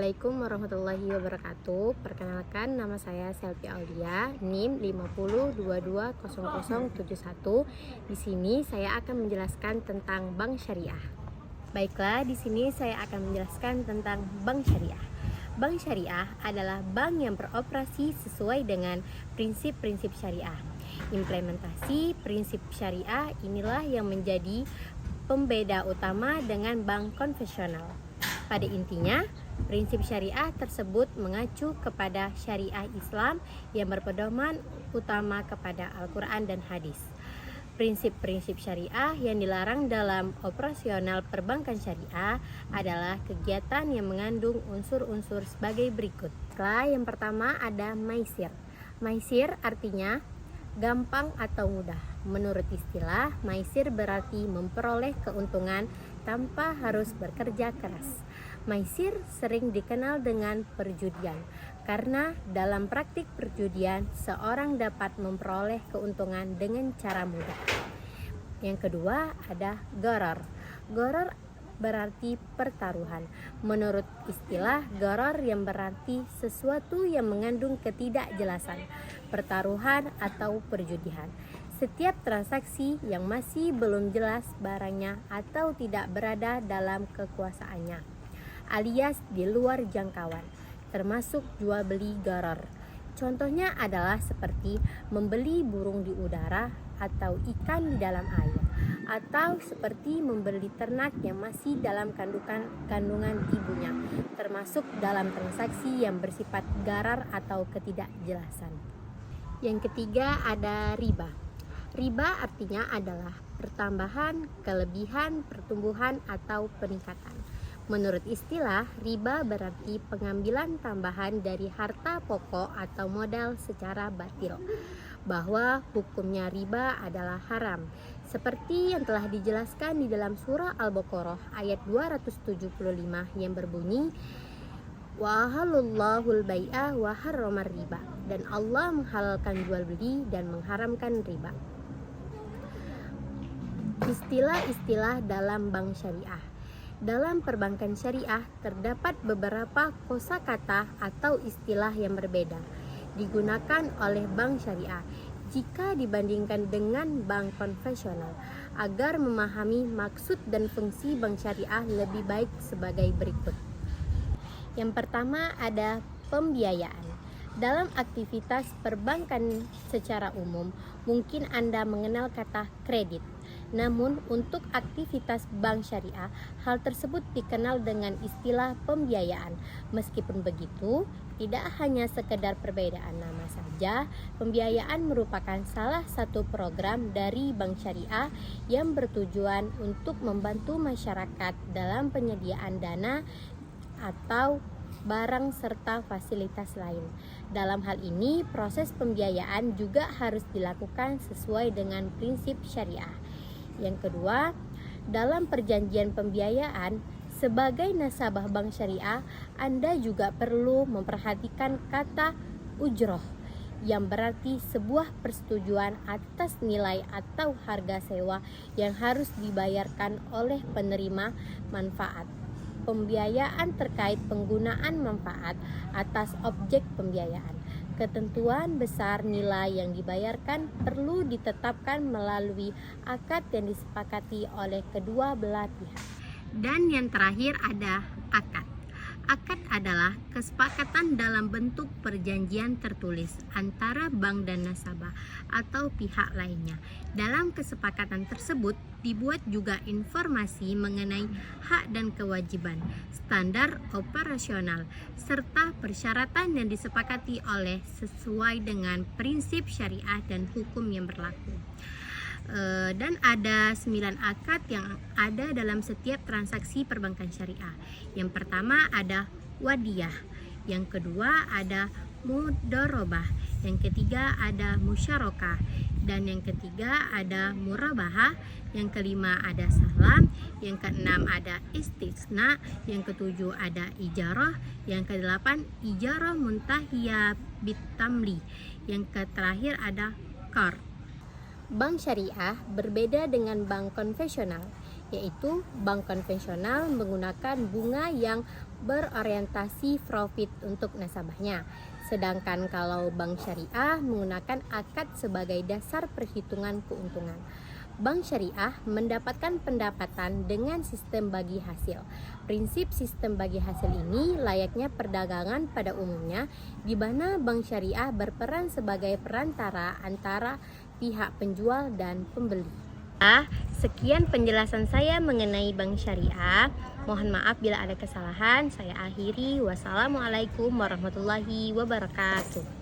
Assalamualaikum warahmatullahi wabarakatuh. Perkenalkan, nama saya Selvi Aulia, NIM 50220071. Di sini saya akan menjelaskan tentang bank syariah. Baiklah, di sini saya akan menjelaskan tentang bank syariah. Bank syariah adalah bank yang beroperasi sesuai dengan prinsip-prinsip syariah. Implementasi prinsip syariah inilah yang menjadi pembeda utama dengan bank konvensional. Pada intinya, prinsip syariah tersebut mengacu kepada syariah Islam yang berpedoman utama kepada Al-Quran dan hadis. Prinsip-prinsip syariah yang dilarang dalam operasional perbankan syariah adalah kegiatan yang mengandung unsur-unsur sebagai berikut. Yang pertama ada maisir. Maisir artinya gampang atau mudah. Menurut istilah, maisir berarti memperoleh keuntungan tanpa harus bekerja keras. Maisir sering dikenal dengan perjudian, karena dalam praktik perjudian, seorang dapat memperoleh keuntungan dengan cara mudah. Yang kedua ada gharar. Gharar berarti pertaruhan. Menurut istilah, gharar yang berarti sesuatu yang mengandung ketidakjelasan, pertaruhan atau perjudian. Setiap transaksi yang masih belum jelas barangnya atau tidak berada dalam kekuasaannya, alias di luar jangkauan, termasuk jual beli gharar. Contohnya adalah seperti membeli burung di udara atau ikan di dalam air, atau seperti membeli ternak yang masih dalam kandungan ibunya, termasuk dalam transaksi yang bersifat gharar atau ketidakjelasan. Yang ketiga ada riba. Riba artinya adalah pertambahan, kelebihan, pertumbuhan, atau peningkatan. Menurut istilah, riba berarti pengambilan tambahan dari harta pokok atau modal secara batil, bahwa hukumnya riba adalah haram, seperti yang telah dijelaskan di dalam surah Al-Baqarah ayat 275 yang berbunyi, wa halallahu al-bai'a wa harramar riba, dan Allah menghalalkan jual beli dan mengharamkan riba. Istilah-istilah dalam bank syariah. Dalam perbankan syariah terdapat beberapa kosakata atau istilah yang berbeda digunakan oleh bank syariah jika dibandingkan dengan bank konvensional. Agar memahami maksud dan fungsi bank syariah lebih baik sebagai berikut. Yang pertama ada pembiayaan. Dalam aktivitas perbankan secara umum, mungkin Anda mengenal kata kredit. Namun, untuk aktivitas bank syariah, hal tersebut dikenal dengan istilah pembiayaan. Meskipun begitu, tidak hanya sekedar perbedaan nama saja, pembiayaan merupakan salah satu program dari bank syariah yang bertujuan untuk membantu masyarakat dalam penyediaan dana atau barang serta fasilitas lain. Dalam hal ini, proses pembiayaan juga harus dilakukan sesuai dengan prinsip syariah. Yang kedua, dalam perjanjian pembiayaan sebagai nasabah bank syariah, Anda juga perlu memperhatikan kata ujroh, yang berarti sebuah persetujuan atas nilai atau harga sewa yang harus dibayarkan oleh penerima manfaat. Pembiayaan terkait penggunaan manfaat atas objek pembiayaan. Ketentuan besar nilai yang dibayarkan perlu ditetapkan melalui akad yang disepakati oleh kedua belah pihak. Dan yang terakhir ada akad. Akad adalah kesepakatan dalam bentuk perjanjian tertulis antara bank dan nasabah atau pihak lainnya. Dalam kesepakatan tersebut dibuat juga informasi mengenai hak dan kewajiban, standar operasional, serta persyaratan yang disepakati oleh sesuai dengan prinsip syariah dan hukum yang berlaku. Dan ada 9 akad yang ada dalam setiap transaksi perbankan syariah. Yang pertama ada wadiyah, yang kedua ada mudharabah, yang ketiga ada musyarakah, dan yang ketiga ada murabahah, yang kelima ada salam, yang keenam ada istisna, yang ketujuh ada ijarah, yang kedelapan ijarah muntahiyah bitamli, yang terakhir ada qard. Bank syariah berbeda dengan bank konvensional, yaitu bank konvensional menggunakan bunga yang berorientasi profit untuk nasabahnya. Sedangkan kalau bank syariah menggunakan akad sebagai dasar perhitungan keuntungan. Bank syariah mendapatkan pendapatan dengan sistem bagi hasil. Prinsip sistem bagi hasil ini layaknya perdagangan pada umumnya, di mana bank syariah berperan sebagai perantara antara pihak penjual dan pembeli. Sekian penjelasan saya mengenai bank syariah. Mohon maaf bila ada kesalahan. Saya akhiri. Wassalamualaikum warahmatullahi wabarakatuh.